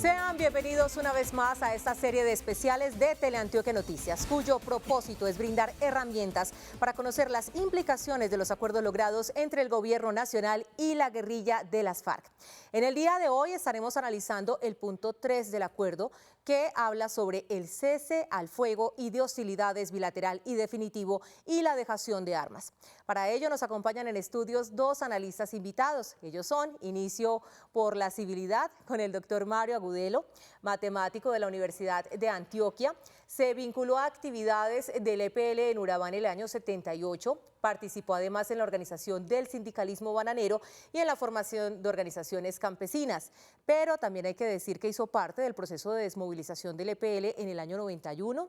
Sean bienvenidos una vez más a esta serie de especiales de Teleantioquia Noticias, cuyo propósito es brindar herramientas para conocer las implicaciones de los acuerdos logrados entre el gobierno nacional y la guerrilla de las FARC. En el día de hoy estaremos analizando el punto 3 del acuerdo, que habla sobre el cese al fuego y de hostilidades bilateral y definitivo y la dejación de armas. Para ello nos acompañan en estudios dos analistas invitados. Ellos son, inicio por la civilidad con el doctor Mario Agudelo, matemático de la Universidad de Antioquia. Se vinculó a actividades del EPL en Urabá en el año 78. Participó además en la organización del sindicalismo bananero y en la formación de organizaciones campesinas. Pero también hay que decir que hizo parte del proceso de desmovilización del EPL en el año 91.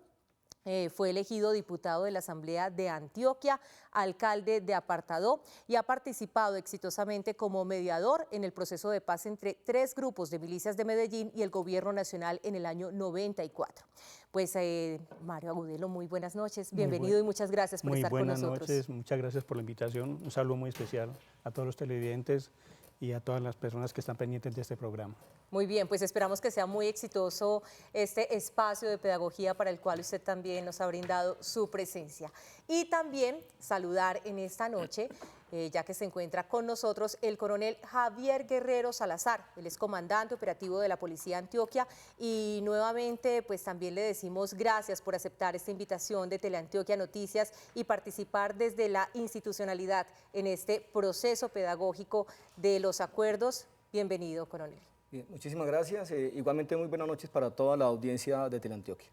Fue elegido diputado de la Asamblea de Antioquia, alcalde de Apartadó y ha participado exitosamente como mediador en el proceso de paz entre tres grupos de milicias de Medellín y el gobierno nacional en el año 94. Pues Mario Agudelo, muy buenas noches, bienvenido y muchas gracias por estar con nosotros. Muy buenas noches, muchas gracias por la invitación, un saludo muy especial a todos los televidentes y a todas las personas que están pendientes de este programa. Muy bien, pues esperamos que sea muy exitoso este espacio de pedagogía para el cual usted también nos ha brindado su presencia. Y también saludar en esta noche, ya que se encuentra con nosotros, el coronel Javier Guerrero Salazar. Él es comandante operativo de la Policía Antioquia y nuevamente pues también le decimos gracias por aceptar esta invitación de Teleantioquia Noticias y participar desde la institucionalidad en este proceso pedagógico de los acuerdos. Bienvenido, coronel. Bien, muchísimas gracias. Igualmente muy buenas noches para toda la audiencia de Teleantioquia.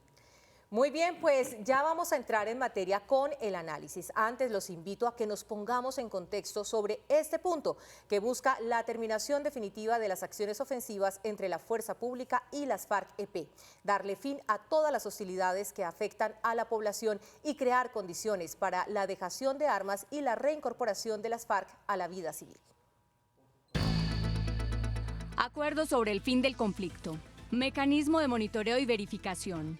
Muy bien, pues ya vamos a entrar en materia con el análisis. Antes los invito a que nos pongamos en contexto sobre este punto que busca la terminación definitiva de las acciones ofensivas entre la Fuerza Pública y las FARC-EP, darle fin a todas las hostilidades que afectan a la población y crear condiciones para la dejación de armas y la reincorporación de las FARC a la vida civil. Acuerdo sobre el fin del conflicto. Mecanismo de monitoreo y verificación.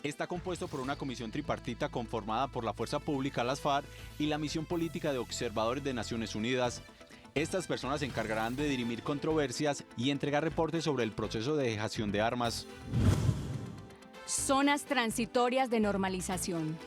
Está compuesto por una comisión tripartita conformada por la Fuerza Pública, las FARC, y la Misión Política de Observadores de Naciones Unidas. Estas personas se encargarán de dirimir controversias y entregar reportes sobre el proceso de dejación de armas. Zonas transitorias de normalización.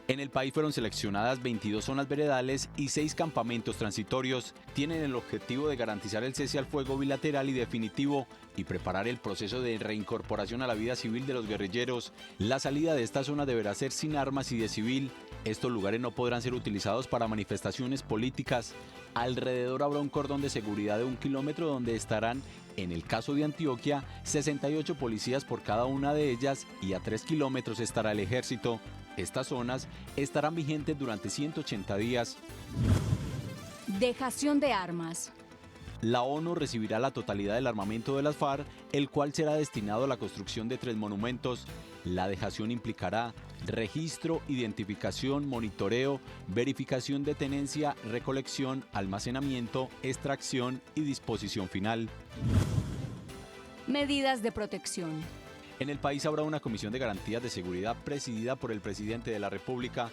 En el país fueron seleccionadas 22 zonas veredales y 6 campamentos transitorios. Tienen el objetivo de garantizar el cese al fuego bilateral y definitivo y preparar el proceso de reincorporación a la vida civil de los guerrilleros. La salida de esta zona deberá ser sin armas y de civil. Estos lugares no podrán ser utilizados para manifestaciones políticas. Alrededor habrá un cordón de seguridad de 1 kilómetro donde estarán, en el caso de Antioquia, 68 policías por cada una de ellas y a 3 kilómetros estará el ejército. Estas zonas estarán vigentes durante 180 días. Dejación de armas. La ONU recibirá la totalidad del armamento de las FARC, el cual será destinado a la construcción de 3 monumentos. La dejación implicará registro, identificación, monitoreo, verificación de tenencia, recolección, almacenamiento, extracción y disposición final. Medidas de protección. En el país habrá una comisión de garantías de seguridad presidida por el presidente de la República.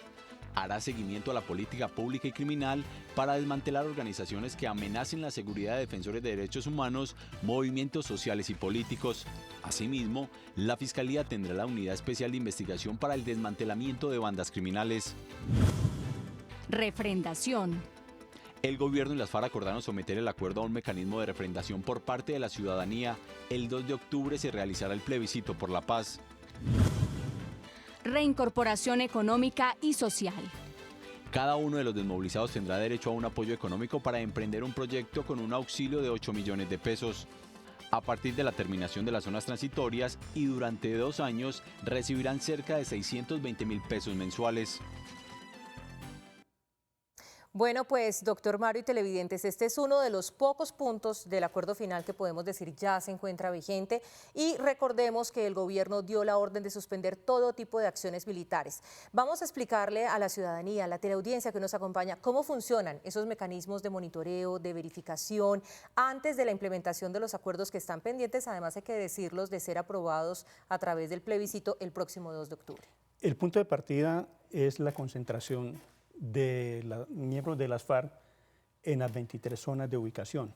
Hará seguimiento a la política pública y criminal para desmantelar organizaciones que amenacen la seguridad de defensores de derechos humanos, movimientos sociales y políticos. Asimismo, la Fiscalía tendrá la Unidad Especial de Investigación para el desmantelamiento de bandas criminales. Refrendación. El gobierno y las FARC acordaron someter el acuerdo a un mecanismo de refrendación por parte de la ciudadanía. El 2 de octubre se realizará el plebiscito por la paz. Reincorporación económica y social. Cada uno de los desmovilizados tendrá derecho a un apoyo económico para emprender un proyecto con un auxilio de 8 millones de pesos. A partir de la terminación de las zonas transitorias y durante 2 años recibirán cerca de 620.000 pesos mensuales. Bueno, pues doctor Mario y televidentes, este es uno de los pocos puntos del acuerdo final que podemos decir ya se encuentra vigente y recordemos que el gobierno dio la orden de suspender todo tipo de acciones militares. Vamos a explicarle a la ciudadanía, a la teleaudiencia que nos acompaña, cómo funcionan esos mecanismos de monitoreo, de verificación, antes de la implementación de los acuerdos que están pendientes, además hay que decirlos, de ser aprobados a través del plebiscito el próximo 2 de octubre. El punto de partida es la concentración de los miembros de las FARC en las 23 zonas de ubicación.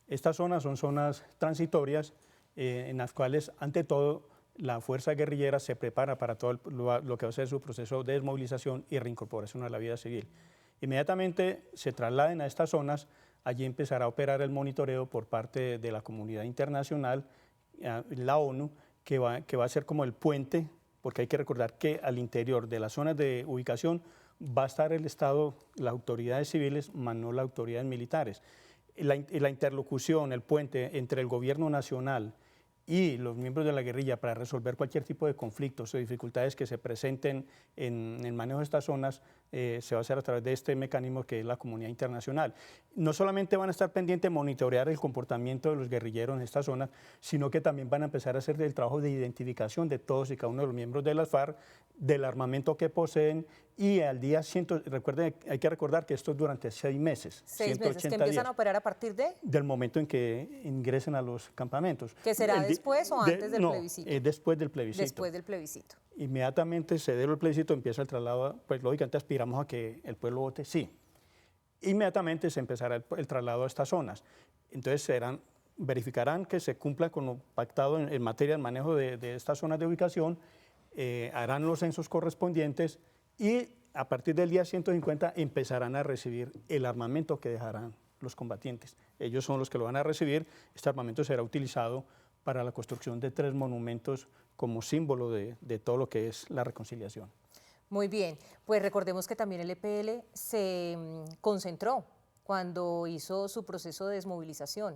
Estas zonas son zonas transitorias en las cuales, ante todo, la fuerza guerrillera se prepara para todo lo que va a ser su proceso de desmovilización y reincorporación a la vida civil. Inmediatamente se trasladen a estas zonas, allí empezará a operar el monitoreo por parte de la comunidad internacional, la ONU, que va a ser como el puente, porque hay que recordar que al interior de las zonas de ubicación va a estar el Estado, las autoridades civiles, más no las autoridades militares. La interlocución, el puente entre el gobierno nacional y los miembros de la guerrilla para resolver cualquier tipo de conflictos o dificultades que se presenten en el manejo de estas zonas se va a hacer a través de este mecanismo que es la comunidad internacional. No solamente van a estar pendientes de monitorear el comportamiento de los guerrilleros en estas zonas, sino que también van a empezar a hacer el trabajo de identificación de todos y cada uno de los miembros de las FARC, del armamento que poseen, y al día 100, recuerden, hay que recordar que esto es durante 6 meses. 6 meses, que empiezan a operar a partir del momento en que ingresen a los campamentos. ¿Que será después o antes del plebiscito? Después del plebiscito. Después del plebiscito. Inmediatamente se dé el plebiscito, empieza el traslado, pues lógicamente aspiramos a que el pueblo vote sí. Inmediatamente se empezará el traslado a estas zonas. Entonces verificarán que se cumpla con lo pactado en materia del manejo de estas zonas de ubicación, harán los censos correspondientes y a partir del día 150 empezarán a recibir el armamento que dejarán los combatientes. Ellos son los que lo van a recibir. Este armamento será utilizado para la construcción de 3 monumentos como símbolo de todo lo que es la reconciliación. Muy bien, pues recordemos que también el EPL se concentró cuando hizo su proceso de desmovilización.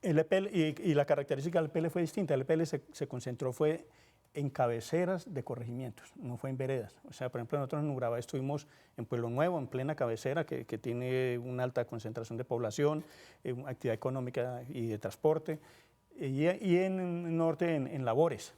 El EPL, y la característica del EPL fue distinta. El EPL se concentró fue en cabeceras de corregimientos, no fue en veredas. O sea, por ejemplo, nosotros en Urabá estuvimos en Pueblo Nuevo, en plena cabecera, que tiene una alta concentración de población, actividad económica y de transporte, y en el norte en labores.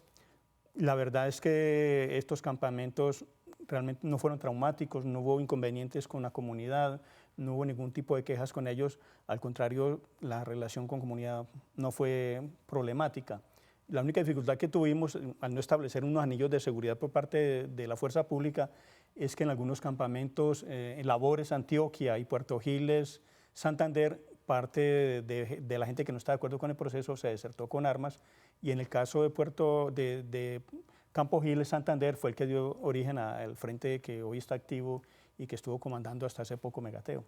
La verdad es que estos campamentos realmente no fueron traumáticos, no hubo inconvenientes con la comunidad, no hubo ningún tipo de quejas con ellos, al contrario, la relación con comunidad no fue problemática. La única dificultad que tuvimos al no establecer unos anillos de seguridad por parte de la fuerza pública es que en algunos campamentos, en Labores, Antioquia y Puerto Giles, Santander, parte de la gente que no está de acuerdo con el proceso se desertó con armas, y en el caso de Campo Giles, Santander, fue el que dio origen al frente que hoy está activo y que estuvo comandando hasta hace poco Megateo.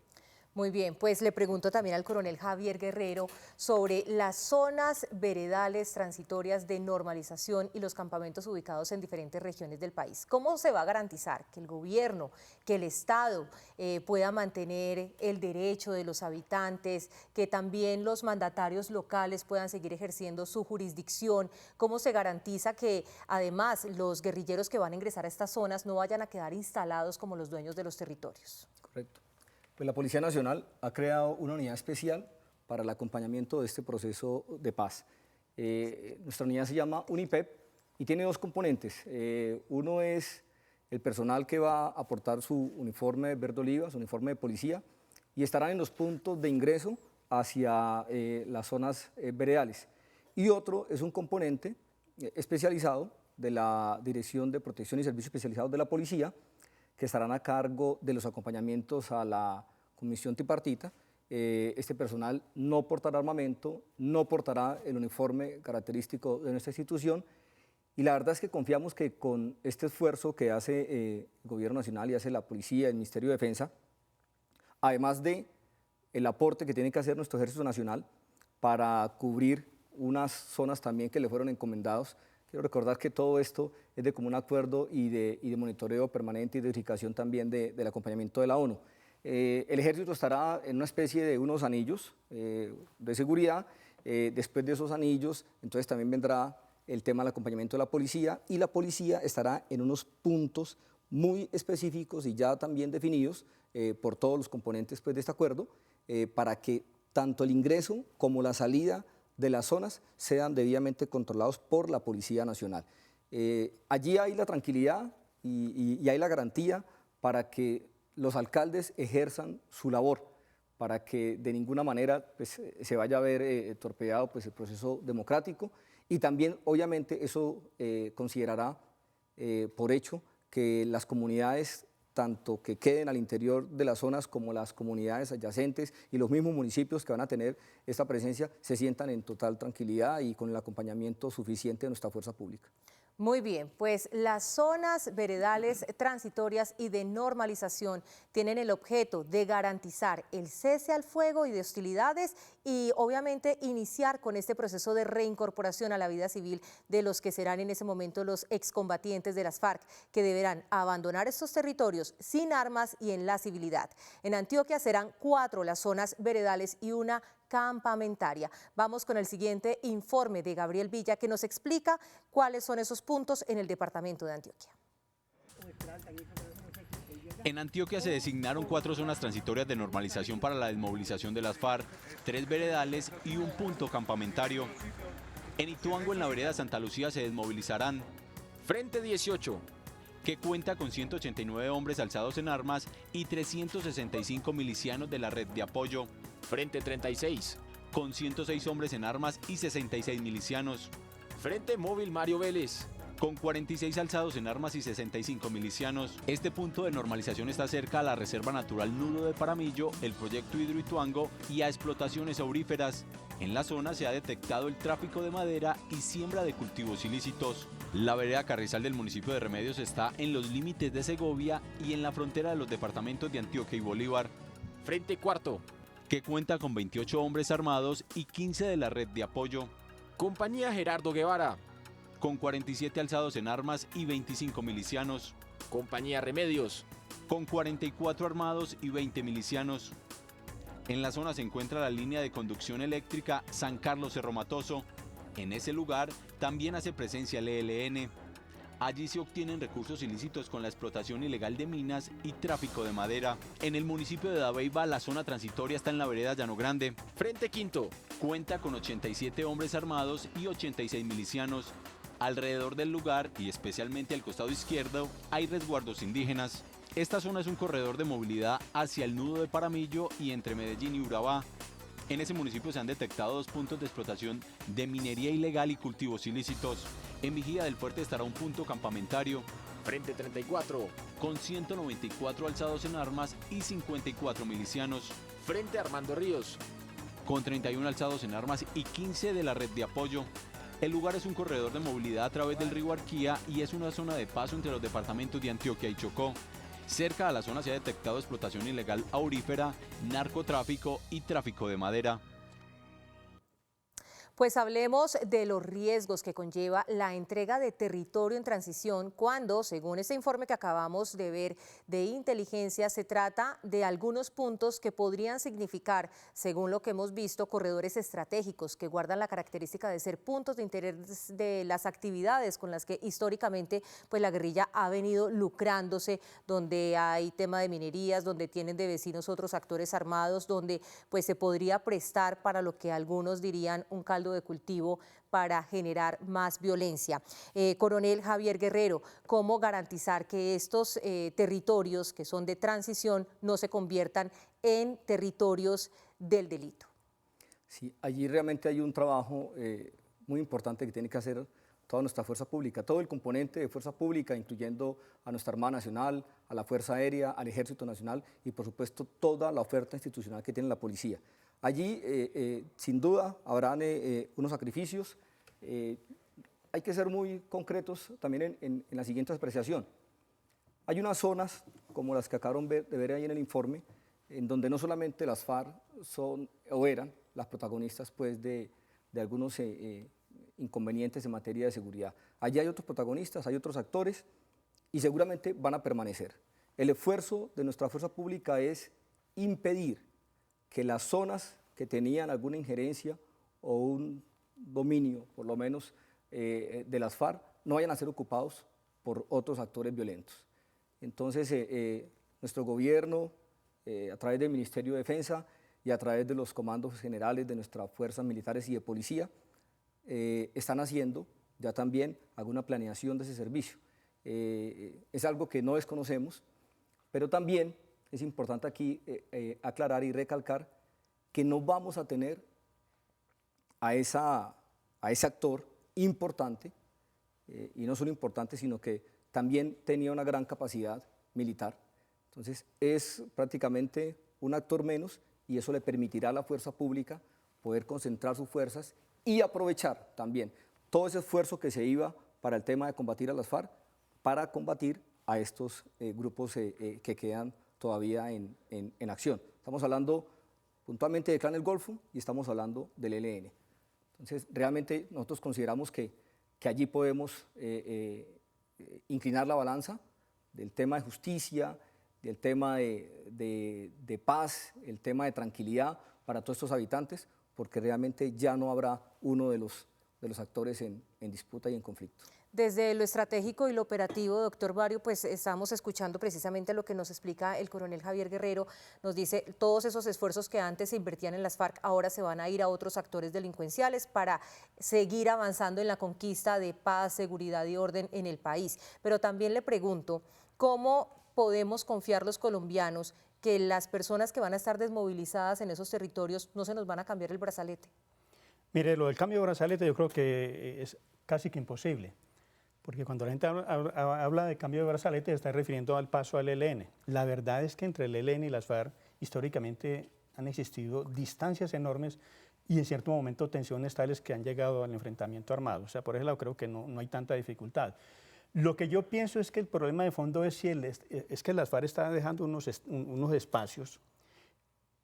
Muy bien, pues le pregunto también al coronel Javier Guerrero sobre las zonas veredales transitorias de normalización y los campamentos ubicados en diferentes regiones del país. ¿Cómo se va a garantizar que el gobierno, que el Estado pueda mantener el derecho de los habitantes, que también los mandatarios locales puedan seguir ejerciendo su jurisdicción? ¿Cómo se garantiza que además los guerrilleros que van a ingresar a estas zonas no vayan a quedar instalados como los dueños de los territorios? Correcto. Pues la Policía Nacional ha creado una unidad especial para el acompañamiento de este proceso de paz. Nuestra unidad se llama UNIPEP y tiene 2 componentes. Uno es el personal que va a aportar su uniforme verde oliva, su uniforme de policía, y estarán en los puntos de ingreso hacia las zonas veredales. Y otro es un componente especializado de la Dirección de Protección y Servicios Especializados de la Policía, que estarán a cargo de los acompañamientos a la comisión tripartita. Este personal no portará armamento, no portará el uniforme característico de nuestra institución, y la verdad es que confiamos que con este esfuerzo que hace el Gobierno Nacional y hace la Policía, el Ministerio de Defensa, además de el aporte que tiene que hacer nuestro Ejército Nacional para cubrir unas zonas también que le fueron encomendados. Quiero recordar que todo esto es de común acuerdo y de monitoreo permanente y de verificación también del acompañamiento de la ONU. El ejército estará en una especie de unos anillos de seguridad. Después de esos anillos, entonces también vendrá el tema del acompañamiento de la policía, y la policía estará en unos puntos muy específicos y ya también definidos por todos los componentes pues, de este acuerdo, para que tanto el ingreso como la salida de las zonas sean debidamente controlados por la Policía Nacional. Allí hay la tranquilidad y hay la garantía para que los alcaldes ejerzan su labor, para que de ninguna manera pues, se vaya a ver torpedeado pues, el proceso democrático, y también obviamente eso considerará por hecho que las comunidades tanto que queden al interior de las zonas como las comunidades adyacentes y los mismos municipios que van a tener esta presencia se sientan en total tranquilidad y con el acompañamiento suficiente de nuestra fuerza pública. Muy bien, pues las zonas veredales transitorias y de normalización tienen el objeto de garantizar el cese al fuego y de hostilidades y obviamente iniciar con este proceso de reincorporación a la vida civil de los que serán en ese momento los excombatientes de las FARC, que deberán abandonar estos territorios sin armas y en la civilidad. En Antioquia serán 4 las zonas veredales y una campamentaria. Vamos con el siguiente informe de Gabriel Villa, que nos explica cuáles son esos puntos en el departamento de Antioquia. En Antioquia se designaron 4 zonas transitorias de normalización para la desmovilización de las FARC, 3 veredales y un punto campamentario. En Ituango, en la vereda Santa Lucía, se desmovilizarán Frente 18, que cuenta con 189 hombres alzados en armas y 365 milicianos de la red de apoyo, Frente 36, con 106 hombres en armas y 66 milicianos, Frente Móvil Mario Vélez, con 46 alzados en armas y 65 milicianos. Este punto de normalización está cerca a la Reserva Natural Nudo de Paramillo, el proyecto Hidro Ituango y a explotaciones auríferas. En la zona se ha detectado el tráfico de madera y siembra de cultivos ilícitos. La vereda Carrizal del municipio de Remedios está en los límites de Segovia y en la frontera de los departamentos de Antioquia y Bolívar, Frente Cuarto, que cuenta con 28 hombres armados y 15 de la red de apoyo, Compañía Gerardo Guevara, con 47 alzados en armas y 25 milicianos, Compañía Remedios, con 44 armados y 20 milicianos. En la zona se encuentra la línea de conducción eléctrica San Carlos Cerro Matoso. En ese lugar también hace presencia el ELN. Allí se obtienen recursos ilícitos con la explotación ilegal de minas y tráfico de madera. En el municipio de Dabeiba, la zona transitoria está en la vereda Llano Grande. Frente Quinto, Cuenta con 87 hombres armados y 86 milicianos. Alrededor del lugar, y especialmente al costado izquierdo, hay resguardos indígenas. Esta zona es un corredor de movilidad hacia el nudo de Paramillo y entre Medellín y Urabá. En ese municipio se han detectado 2 puntos de explotación de minería ilegal y cultivos ilícitos. En Vigía del Fuerte estará un punto campamentario, Frente 34, con 194 alzados en armas y 54 milicianos, Frente Armando Ríos, con 31 alzados en armas y 15 de la red de apoyo. El lugar es un corredor de movilidad a través del río Arquía y es una zona de paso entre los departamentos de Antioquia y Chocó. Cerca a la zona se ha detectado explotación ilegal aurífera, narcotráfico y tráfico de madera. Pues hablemos de los riesgos que conlleva la entrega de territorio en transición cuando, según este informe que acabamos de ver de inteligencia, se trata de algunos puntos que podrían significar, según lo que hemos visto, corredores estratégicos que guardan la característica de ser puntos de interés de las actividades con las que históricamente pues, la guerrilla ha venido lucrándose, donde hay tema de minerías, donde tienen de vecinos otros actores armados, donde pues, se podría prestar para lo que algunos dirían un caldo de cultivo para generar más violencia. Coronel Javier Guerrero, ¿cómo garantizar que estos territorios que son de transición no se conviertan en territorios del delito? Sí, allí realmente hay un trabajo muy importante que tiene que hacer toda nuestra fuerza pública, todo el componente de fuerza pública, incluyendo a nuestra Armada Nacional, a la Fuerza Aérea, al Ejército Nacional y por supuesto toda la oferta institucional que tiene la policía. Allí, sin duda, habrán unos sacrificios. Hay que ser muy concretos también en la siguiente apreciación. Hay unas zonas, como las que acabaron de ver ahí en el informe, en donde no solamente las FARC son o eran las protagonistas pues, de algunos inconvenientes en materia de seguridad. Allí hay otros protagonistas, hay otros actores y seguramente van a permanecer. El esfuerzo de nuestra fuerza pública es impedir que las zonas que tenían alguna injerencia o un dominio, por lo menos, de las FARC, no vayan a ser ocupados por otros actores violentos. Entonces, nuestro gobierno, a través del Ministerio de Defensa y a través de los comandos generales de nuestras fuerzas militares y de policía, están haciendo ya también alguna planeación de ese servicio. Es algo que no desconocemos, pero también es importante aquí aclarar y recalcar que no vamos a tener a ese actor importante, y no solo importante, sino que también tenía una gran capacidad militar, Entonces es prácticamente un actor menos y eso le permitirá a la fuerza pública poder concentrar sus fuerzas y aprovechar también todo ese esfuerzo que se iba para el tema de combatir a las FARC para combatir a estos grupos que quedan todavía en acción. Estamos hablando puntualmente de Clan El Golfo y estamos hablando del ELN. Entonces, realmente nosotros consideramos que allí podemos inclinar la balanza del tema de justicia, del tema de paz, el tema de tranquilidad para todos estos habitantes, porque realmente ya no habrá uno de los actores en disputa y en conflicto. Desde lo estratégico y lo operativo, doctor Barrio, pues estamos escuchando precisamente lo que nos explica el coronel Javier Guerrero. Nos dice, todos esos esfuerzos que antes se invertían en las FARC ahora se van a ir a otros actores delincuenciales para seguir avanzando en la conquista de paz, seguridad y orden en el país. Pero también le pregunto, ¿cómo podemos confiar los colombianos que las personas que van a estar desmovilizadas en esos territorios no se nos van a cambiar el brazalete? Mire, lo del cambio de brazalete yo creo que es casi que imposible. Porque cuando la gente habla de cambio de brazalete, se está refiriendo al paso al ELN. La verdad es que entre el ELN y las FARC históricamente han existido distancias enormes y en cierto momento tensiones tales que han llegado al enfrentamiento armado. O sea, por ese lado creo que no hay tanta dificultad. Lo que yo pienso es que el problema de fondo es que las FARC están dejando unos espacios.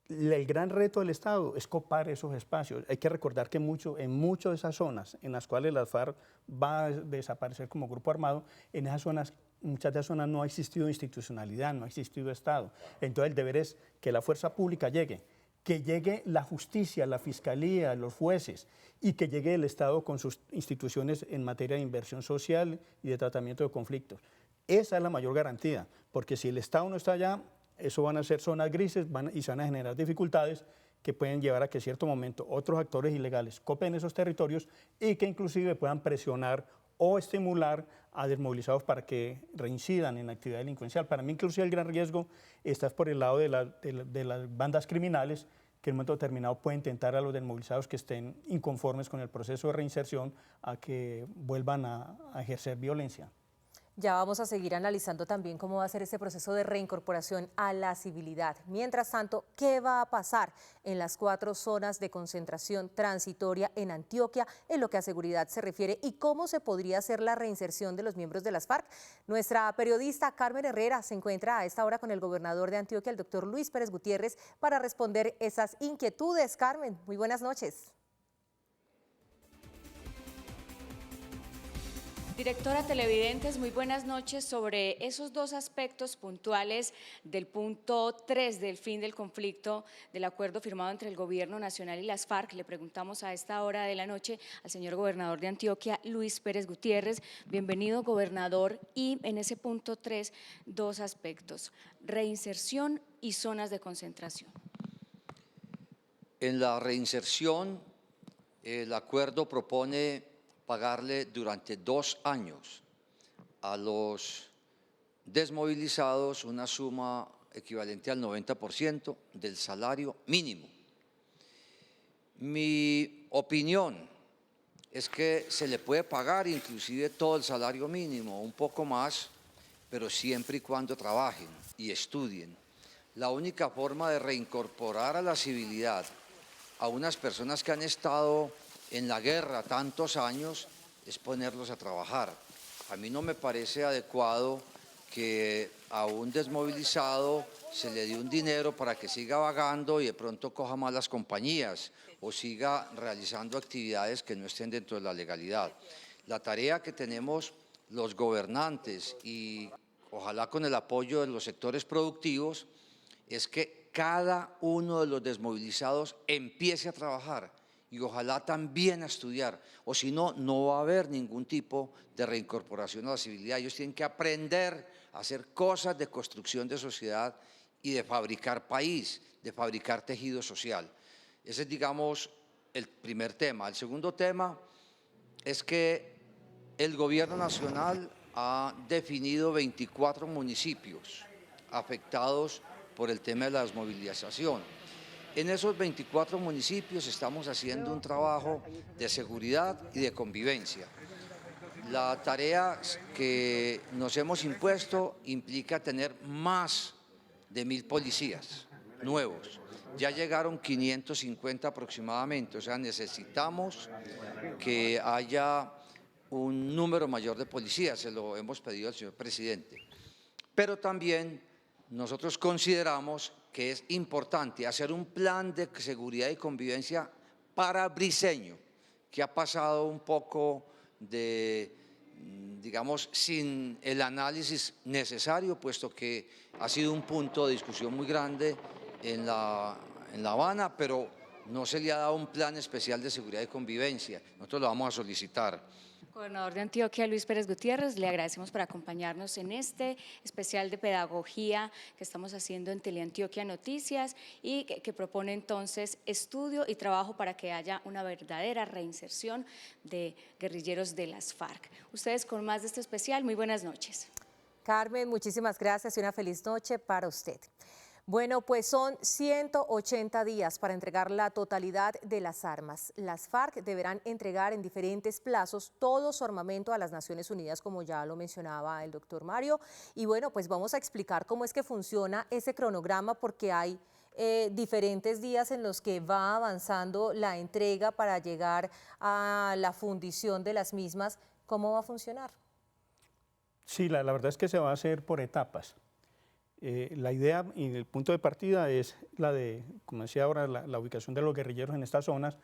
El gran reto del Estado es copar esos espacios. Hay que recordar que en muchas de esas zonas en las cuales las FARC va a desaparecer como grupo armado, en esas zonas, muchas de esas zonas no ha existido institucionalidad, no ha existido Estado. Entonces el deber es que la fuerza pública llegue, que llegue la justicia, la fiscalía, los jueces y que llegue el Estado con sus instituciones en materia de inversión social y de tratamiento de conflictos. Esa es la mayor garantía, porque si el Estado no está allá, eso van a ser zonas grises y se van a generar dificultades que pueden llevar a que en cierto momento otros actores ilegales copen esos territorios y que inclusive puedan presionar o estimular a desmovilizados para que reincidan en la actividad delincuencial. Para mí inclusive el gran riesgo está por el lado de las bandas criminales que en un momento determinado pueden tentar a los desmovilizados que estén inconformes con el proceso de reinserción a que vuelvan a ejercer violencia. Ya vamos a seguir analizando también cómo va a ser ese proceso de reincorporación a la civilidad. Mientras tanto, ¿qué va a pasar en las 4 zonas de concentración transitoria en Antioquia en lo que a seguridad se refiere y cómo se podría hacer la reinserción de los miembros de las FARC? Nuestra periodista Carmen Herrera se encuentra a esta hora con el gobernador de Antioquia, el doctor Luis Pérez Gutiérrez, para responder esas inquietudes. Carmen, muy buenas noches. Directora Televidentes, muy buenas noches. Sobre esos 2 aspectos puntuales del punto 3 del fin del conflicto del acuerdo firmado entre el Gobierno Nacional y las FARC, le preguntamos a esta hora de la noche al señor gobernador de Antioquia, Luis Pérez Gutiérrez. Bienvenido, gobernador. Y en ese punto 3, 2 aspectos, reinserción y zonas de concentración. En la reinserción, el acuerdo propone pagarle durante 2 años a los desmovilizados una suma equivalente al 90% del salario mínimo. Mi opinión es que se le puede pagar inclusive todo el salario mínimo, un poco más, pero siempre y cuando trabajen y estudien. La única forma de reincorporar a la civilidad a unas personas que han estado en la guerra tantos años es ponerlos a trabajar. A mí no me parece adecuado que a un desmovilizado se le dé un dinero para que siga vagando y de pronto coja malas compañías o siga realizando actividades que no estén dentro de la legalidad. La tarea que tenemos los gobernantes y ojalá con el apoyo de los sectores productivos es que cada uno de los desmovilizados empiece a trabajar y ojalá también a estudiar, o si no, no va a haber ningún tipo de reincorporación a la civilidad. Ellos tienen que aprender a hacer cosas de construcción de sociedad y de fabricar país, de fabricar tejido social. Ese es, digamos, el primer tema. El segundo tema es que el Gobierno Nacional ha definido 24 municipios afectados por el tema de la desmovilización. En esos 24 municipios estamos haciendo un trabajo de seguridad y de convivencia. La tarea que nos hemos impuesto implica tener más de 1000 policías nuevos. Ya llegaron 550 aproximadamente, o sea, necesitamos que haya un número mayor de policías, se lo hemos pedido al señor presidente. Pero también nosotros consideramos que es importante hacer un plan de seguridad y convivencia para Briceño, que ha pasado un poco de, digamos, sin el análisis necesario, puesto que ha sido un punto de discusión muy grande en La Habana, pero no se le ha dado un plan especial de seguridad y convivencia. Nosotros lo vamos a solicitar. Gobernador de Antioquia, Luis Pérez Gutiérrez, le agradecemos por acompañarnos en este especial de pedagogía que estamos haciendo en Teleantioquia Noticias y que propone entonces estudio y trabajo para que haya una verdadera reinserción de guerrilleros de las FARC. Ustedes con más de este especial, muy buenas noches. Carmen, muchísimas gracias y una feliz noche para usted. Bueno, pues son 180 días para entregar la totalidad de las armas. Las FARC deberán entregar en diferentes plazos todo su armamento a las Naciones Unidas, como ya lo mencionaba el doctor Mario. Y bueno, pues vamos a explicar cómo es que funciona ese cronograma, porque hay diferentes días en los que va avanzando la entrega para llegar a la fundición de las mismas. ¿Cómo va a funcionar? Sí, la verdad es que se va a hacer por etapas. La idea y el punto de partida es la de, como decía ahora, la ubicación de los guerrilleros en estas zonas,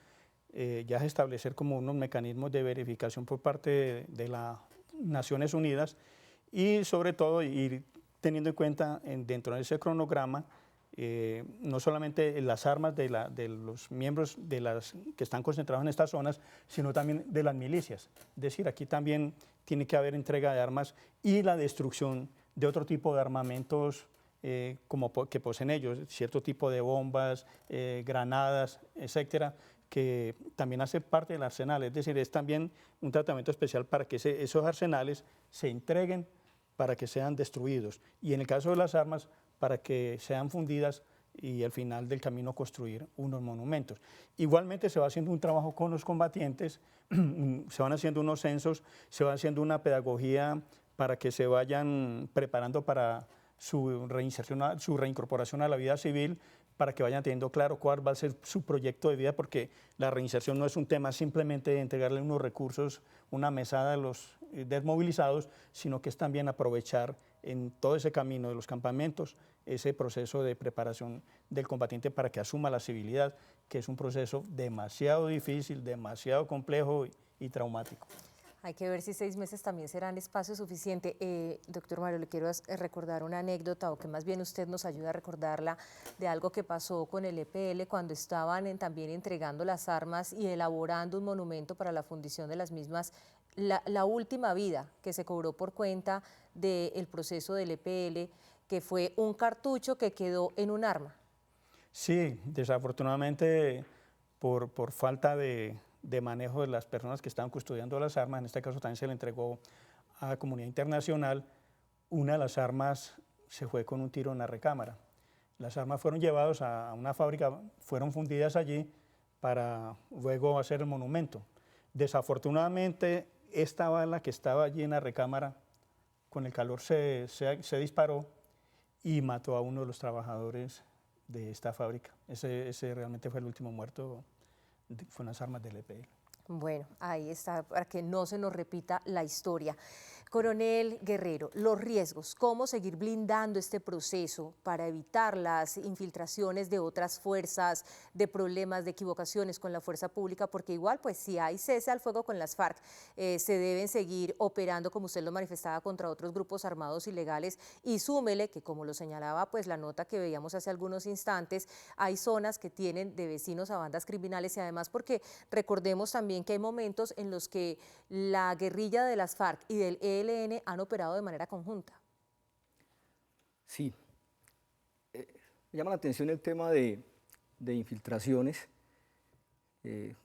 ya es establecer como unos mecanismos de verificación por parte de las Naciones Unidas y sobre todo ir teniendo en cuenta dentro de ese cronograma no solamente las armas de los miembros de las que están concentrados en estas zonas, sino también de las milicias. Es decir, aquí también tiene que haber entrega de armas y la destrucción de otro tipo de armamentos como que poseen ellos, cierto tipo de bombas, granadas, etcétera, que también hace parte del arsenal. Es decir, es también un tratamiento especial para que esos arsenales se entreguen para que sean destruidos. Y en el caso de las armas, para que sean fundidas y al final del camino construir unos monumentos. Igualmente se va haciendo un trabajo con los combatientes, se van haciendo unos censos, se va haciendo una pedagogía para que se vayan preparando para su reinserción, su reincorporación a la vida civil, para que vayan teniendo claro cuál va a ser su proyecto de vida, porque la reinserción no es un tema simplemente de entregarle unos recursos, una mesada a los desmovilizados, sino que es también aprovechar en todo ese camino de los campamentos ese proceso de preparación del combatiente para que asuma la civilidad, que es un proceso demasiado difícil, demasiado complejo y traumático. Hay que ver si 6 meses también serán espacio suficiente. Doctor Mario, le quiero recordar una anécdota, o que más bien usted nos ayuda a recordarla, de algo que pasó con el EPL cuando estaban también entregando las armas y elaborando un monumento para la fundición de las mismas, la última vida que se cobró por cuenta del proceso del EPL, que fue un cartucho que quedó en un arma. Sí, desafortunadamente por falta de manejo de las personas que estaban custodiando las armas, en este caso también se le entregó a la comunidad internacional, una de las armas se fue con un tiro en la recámara. Las armas fueron llevadas a una fábrica, fueron fundidas allí para luego hacer el monumento. Desafortunadamente, esta bala que estaba allí en la recámara, con el calor se disparó y mató a uno de los trabajadores de esta fábrica. Ese realmente fue el último muerto con las armas del EPL. Bueno, ahí está, para que no se nos repita la historia. Coronel Guerrero, los riesgos, cómo seguir blindando este proceso para evitar las infiltraciones de otras fuerzas, de problemas, de equivocaciones con la fuerza pública, porque igual, pues si hay cese al fuego con las FARC, se deben seguir operando, como usted lo manifestaba, contra otros grupos armados ilegales, y súmele que, como lo señalaba pues la nota que veíamos hace algunos instantes, hay zonas que tienen de vecinos a bandas criminales, y además porque recordemos también que hay momentos en los que la guerrilla de las FARC y del ELN han operado de manera conjunta. Sí, me llama la atención el tema de infiltraciones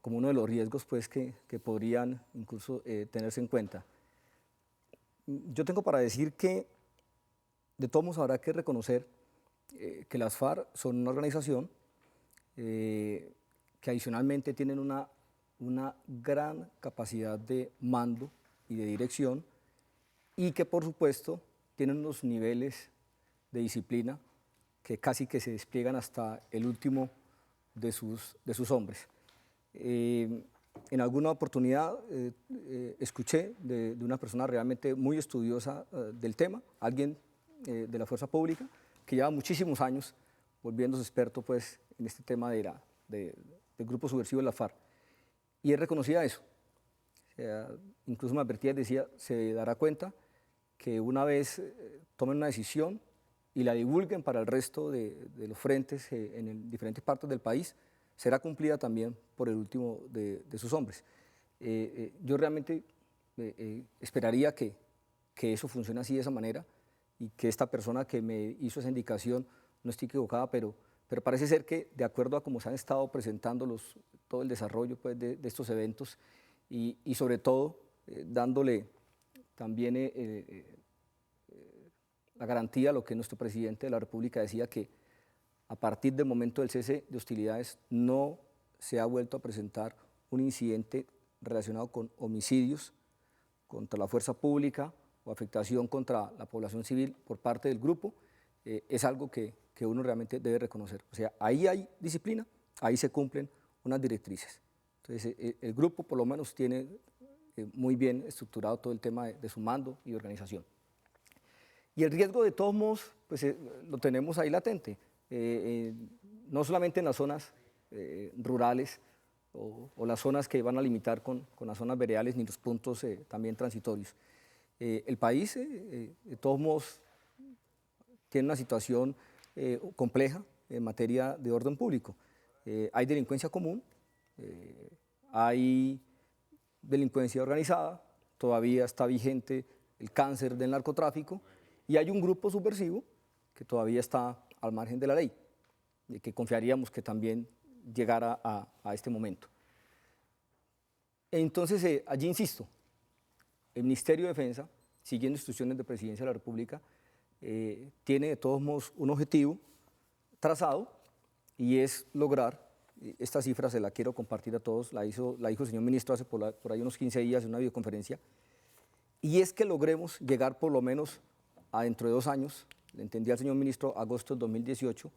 como uno de los riesgos pues, que podrían incluso tenerse en cuenta. Yo tengo para decir que de todos modos habrá que reconocer que las FARC son una organización que adicionalmente tienen una gran capacidad de mando y de dirección, y que por supuesto tienen unos niveles de disciplina que casi que se despliegan hasta el último de sus hombres. En alguna oportunidad escuché de una persona realmente muy estudiosa del tema, alguien de la fuerza pública, que lleva muchísimos años volviéndose experto pues, en este tema del grupo subversivo de la FARC. Y él reconocía eso. O sea, incluso me advertía y decía, se dará cuenta que una vez tomen una decisión y la divulguen para el resto de los frentes en diferentes partes del país, será cumplida también por el último de sus hombres. Yo realmente esperaría que eso funcione así de esa manera y que esta persona que me hizo esa indicación no esté equivocada, pero parece ser que de acuerdo a cómo se han estado presentando todo el desarrollo pues, de estos eventos y sobre todo dándole también la garantía a lo que nuestro presidente de la República decía, que a partir del momento del cese de hostilidades no se ha vuelto a presentar un incidente relacionado con homicidios contra la fuerza pública o afectación contra la población civil por parte del grupo, es algo que uno realmente debe reconocer. O sea, ahí hay disciplina, ahí se cumplen unas directrices. Entonces, el grupo por lo menos tiene muy bien estructurado todo el tema de su mando y organización. Y el riesgo de todos modos, pues lo tenemos ahí latente, no solamente en las zonas rurales o las zonas que van a limitar con las zonas veredales ni los puntos también transitorios. El país, de todos modos, tiene una situación compleja en materia de orden público. Hay delincuencia común, hay delincuencia organizada, todavía está vigente el cáncer del narcotráfico y hay un grupo subversivo que todavía está al margen de la ley, y que confiaríamos que también llegara a este momento. Entonces, allí insisto, el Ministerio de Defensa, siguiendo instrucciones de Presidencia de la República, tiene de todos modos un objetivo trazado y es lograr, esta cifra se la quiero compartir a todos, la dijo el señor ministro hace por ahí unos 15 días en una videoconferencia, y es que logremos llegar por lo menos a dentro de 2 años, le entendí al señor ministro, agosto del 2018,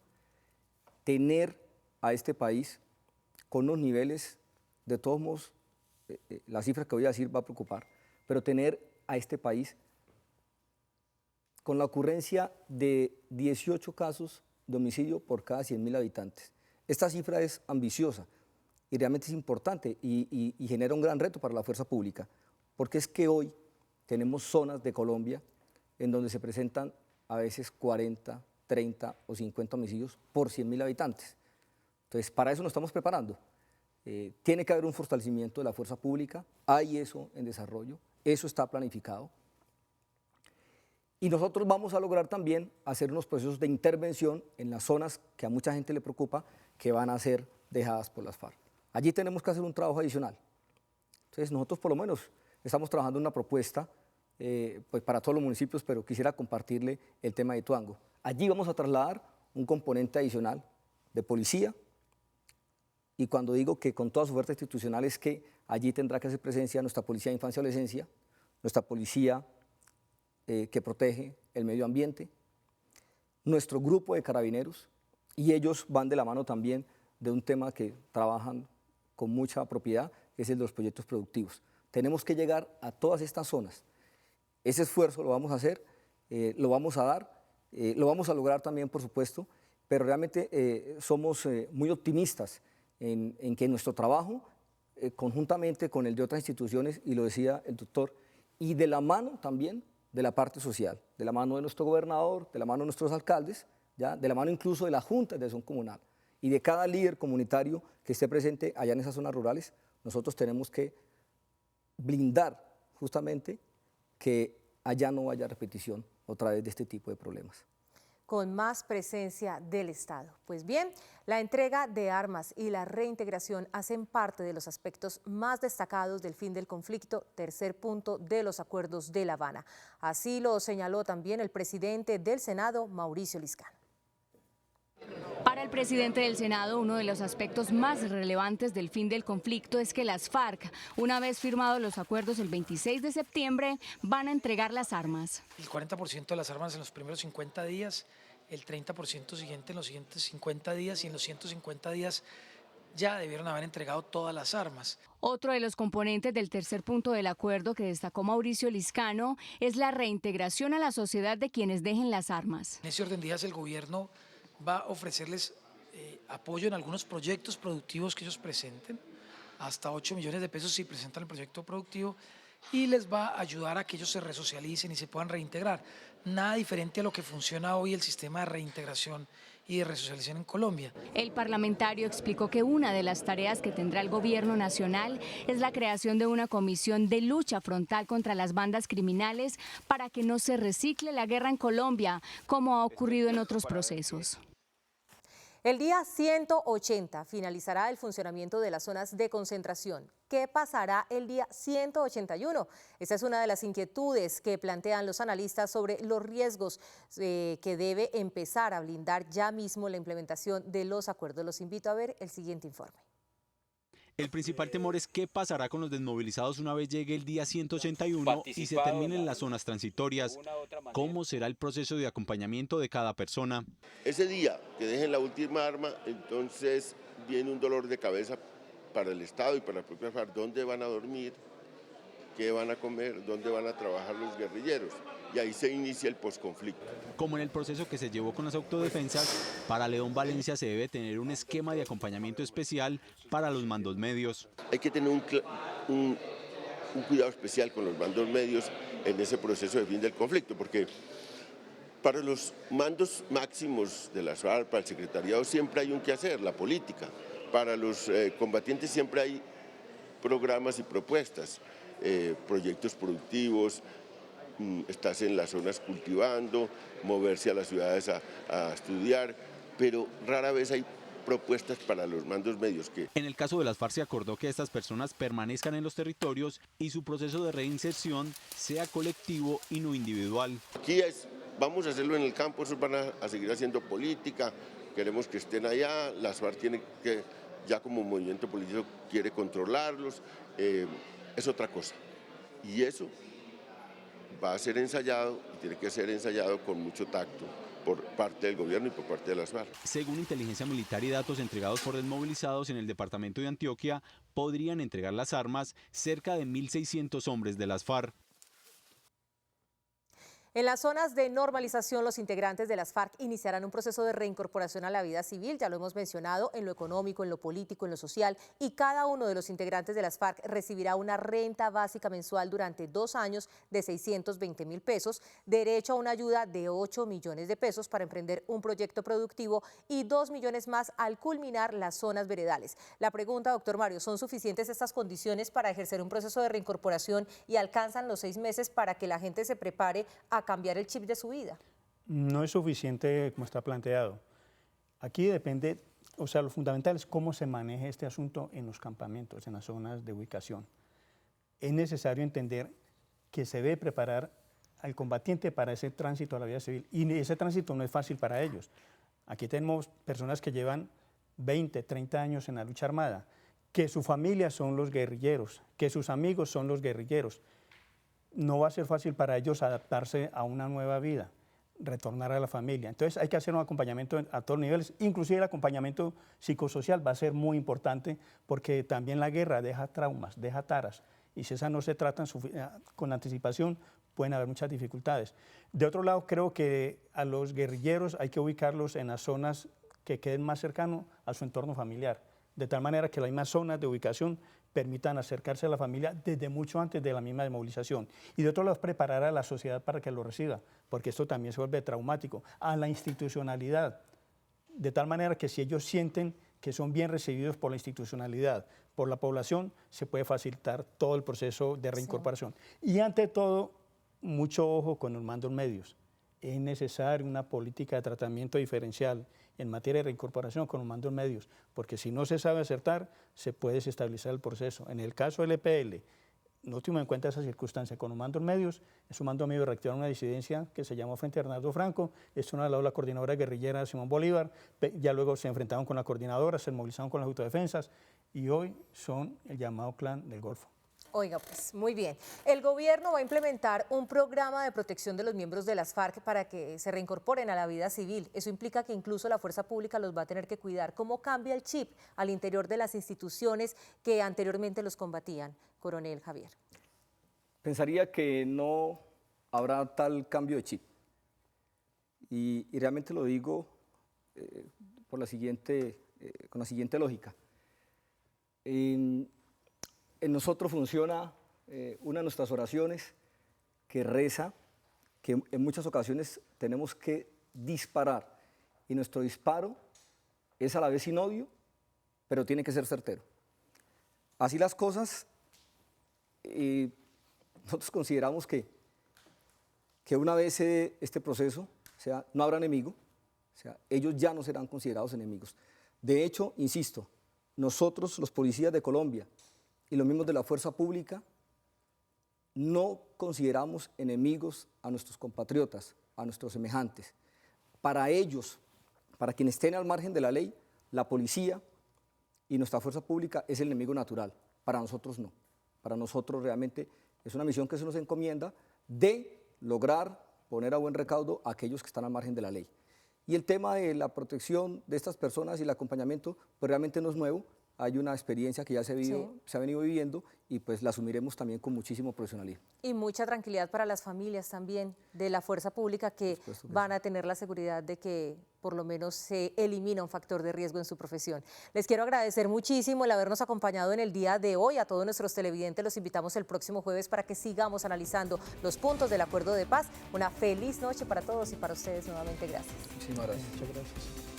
tener a este país con unos niveles, de todos modos, la cifra que voy a decir va a preocupar, pero tener a este país con la ocurrencia de 18 casos de homicidio por cada 100.000 habitantes. Esta cifra es ambiciosa y realmente es importante y genera un gran reto para la fuerza pública, porque es que hoy tenemos zonas de Colombia en donde se presentan a veces 40, 30 o 50 homicidios por 100.000 habitantes. Entonces, para eso nos estamos preparando. Tiene que haber un fortalecimiento de la fuerza pública, hay eso en desarrollo, eso está planificado. Y nosotros vamos a lograr también hacer unos procesos de intervención en las zonas que a mucha gente le preocupa, que van a ser dejadas por las FARC. Allí tenemos que hacer un trabajo adicional. Entonces, nosotros por lo menos estamos trabajando en una propuesta pues para todos los municipios, pero quisiera compartirle el tema de Ituango. Allí vamos a trasladar un componente adicional de policía, y cuando digo que con toda su oferta institucional es que allí tendrá que hacer presencia nuestra policía de infancia y adolescencia, nuestra policía que protege el medio ambiente, nuestro grupo de carabineros, y ellos van de la mano también de un tema que trabajan con mucha propiedad, que es el de los proyectos productivos. Tenemos que llegar a todas estas zonas. Ese esfuerzo lo vamos a hacer, lo vamos a dar, lo vamos a lograr también, por supuesto, pero realmente somos muy optimistas en que nuestro trabajo, conjuntamente con el de otras instituciones, y lo decía el doctor, y de la mano también de la parte social, de la mano de nuestro gobernador, de la mano de nuestros alcaldes, ¿ya? De la mano incluso de la Junta de Acción Comunal y de cada líder comunitario que esté presente allá en esas zonas rurales, nosotros tenemos que blindar justamente que allá no haya repetición otra vez de este tipo de problemas. Con más presencia del Estado. Pues bien, la entrega de armas y la reintegración hacen parte de los aspectos más destacados del fin del conflicto, tercer punto de los acuerdos de La Habana. Así lo señaló también el presidente del Senado, Mauricio Liscano. Para el presidente del Senado, uno de los aspectos más relevantes del fin del conflicto es que las FARC, una vez firmados los acuerdos el 26 de septiembre, van a entregar las armas. El 40% de las armas en los primeros 50 días el 30% siguiente en los siguientes 50 días y en los 150 días ya debieron haber entregado todas las armas. Otro de los componentes del tercer punto del acuerdo que destacó Mauricio Liscano es la reintegración a la sociedad de quienes dejen las armas. En ese orden de ideas el gobierno va a ofrecerles apoyo en algunos proyectos productivos que ellos presenten, hasta 8 millones de pesos si presentan el proyecto productivo, y les va a ayudar a que ellos se resocialicen y se puedan reintegrar. Nada diferente a lo que funciona hoy el sistema de reintegración y de resocialización en Colombia. El parlamentario explicó que una de las tareas que tendrá el gobierno nacional es la creación de una comisión de lucha frontal contra las bandas criminales para que no se recicle la guerra en Colombia, como ha ocurrido en otros procesos. El día 180 finalizará el funcionamiento de las zonas de concentración. ¿Qué pasará el día 181? Esa es una de las inquietudes que plantean los analistas sobre los riesgos que debe empezar a blindar ya mismo la implementación de los acuerdos. Los invito a ver el siguiente informe. El principal temor es qué pasará con los desmovilizados una vez llegue el día 181 y se terminen las zonas transitorias. ¿Cómo será el proceso de acompañamiento de cada persona? Ese día que dejen la última arma, entonces viene un dolor de cabeza para el Estado y para la propia FARC. ¿Dónde van a dormir? ¿Qué van a comer? ¿Dónde van a trabajar los guerrilleros? Y ahí se inicia el posconflicto. Como en el proceso que se llevó con las autodefensas, para León Valencia se debe tener un esquema de acompañamiento especial para los mandos medios. Hay que tener un cuidado especial con los mandos medios en ese proceso de fin del conflicto, porque para los mandos máximos de las FARC, para el secretariado, siempre hay un quehacer, la política. Para los combatientes siempre hay programas y propuestas, proyectos productivos, estarse en las zonas cultivando, moverse a las ciudades a estudiar, pero rara vez hay propuestas para los mandos medios. En el caso de las FARC se acordó que estas personas permanezcan en los territorios y su proceso de reinserción sea colectivo y no individual. Aquí vamos a hacerlo en el campo, esos van a seguir haciendo política, queremos que estén allá, las FARC tienen que, ya como movimiento político quiere controlarlos, es otra cosa. Y eso va a ser ensayado y tiene que ser ensayado con mucho tacto por parte del gobierno y por parte de las FARC. Según inteligencia militar y datos entregados por desmovilizados en el departamento de Antioquia, podrían entregar las armas cerca de 1.600 hombres de las FARC. En las zonas de normalización, los integrantes de las FARC iniciarán un proceso de reincorporación a la vida civil, ya lo hemos mencionado, en lo económico, en lo político, en lo social, y cada uno de los integrantes de las FARC recibirá una renta básica mensual durante 2 años de 620.000 pesos, derecho a una ayuda de 8 millones de pesos para emprender un proyecto productivo y 2 millones más al culminar las zonas veredales. La pregunta, doctor Mario, ¿son suficientes estas condiciones para ejercer un proceso de reincorporación y alcanzan los 6 meses para que la gente se prepare a cambiar el chip de su vida? No es suficiente como está planteado. Aquí depende, o sea, lo fundamental es cómo se maneje este asunto en los campamentos, en las zonas de ubicación. Es necesario entender que se debe preparar al combatiente para ese tránsito a la vida civil, y ese tránsito no es fácil para ellos. Aquí tenemos personas que llevan 20, 30 años en la lucha armada, que su familia son los guerrilleros, que sus amigos son los guerrilleros. No va a ser fácil para ellos adaptarse a una nueva vida, retornar a la familia. Entonces hay que hacer un acompañamiento a todos los niveles, inclusive el acompañamiento psicosocial va a ser muy importante porque también la guerra deja traumas, deja taras, y si esas no se tratan con anticipación pueden haber muchas dificultades. De otro lado, creo que a los guerrilleros hay que ubicarlos en las zonas que queden más cercanos a su entorno familiar, de tal manera que las mismas zonas de ubicación permitan acercarse a la familia desde mucho antes de la misma desmovilización. Y de otro lado, preparar a la sociedad para que lo reciba, porque esto también se vuelve traumático, a la institucionalidad, de tal manera que si ellos sienten que son bien recibidos por la institucionalidad, por la población, se puede facilitar todo el proceso de reincorporación. Sí. Y ante todo, mucho ojo con los mandos medios. Es necesaria una política de tratamiento diferencial en materia de reincorporación con los mandos medios, porque si no se sabe acertar, se puede desestabilizar el proceso. En el caso del EPL, no tuvimos en cuenta esa circunstancia con los mandos medios, es un mando medio reactivar una disidencia que se llamó Frente Hernando Franco, esto no ha dado la coordinadora guerrillera Simón Bolívar, ya luego se enfrentaron con la coordinadora, se movilizaron con las autodefensas y hoy son el llamado Clan del Golfo. Oiga, pues muy bien. El gobierno va a implementar un programa de protección de los miembros de las FARC para que se reincorporen a la vida civil. Eso implica que incluso la fuerza pública los va a tener que cuidar. ¿Cómo cambia el chip al interior de las instituciones que anteriormente los combatían, coronel Javier? Pensaría que no habrá tal cambio de chip. Y realmente lo digo con la siguiente lógica. En nosotros funciona una de nuestras oraciones que reza, que en muchas ocasiones tenemos que disparar, y nuestro disparo es a la vez sin odio, pero tiene que ser certero. Así las cosas, nosotros consideramos que una vez este proceso, o sea, no habrá enemigo, o sea, ellos ya no serán considerados enemigos. De hecho, insisto, nosotros, los policías de Colombia y los miembros de la fuerza pública, no consideramos enemigos a nuestros compatriotas, a nuestros semejantes. Para ellos, para quienes estén al margen de la ley, la policía y nuestra fuerza pública es el enemigo natural. Para nosotros no. Para nosotros realmente es una misión que se nos encomienda de lograr poner a buen recaudo a aquellos que están al margen de la ley. Y el tema de la protección de estas personas y el acompañamiento, pues realmente no es nuevo. Hay una experiencia que ya se ha venido viviendo y pues la asumiremos también con muchísimo profesionalismo. Y mucha tranquilidad para las familias también de la fuerza pública que van a tener la seguridad de que por lo menos se elimina un factor de riesgo en su profesión. Les quiero agradecer muchísimo el habernos acompañado en el día de hoy. A todos nuestros televidentes los invitamos el próximo jueves para que sigamos analizando los puntos del acuerdo de paz. Una feliz noche para todos y para ustedes nuevamente. Gracias. Muchísimas gracias. Muchas gracias.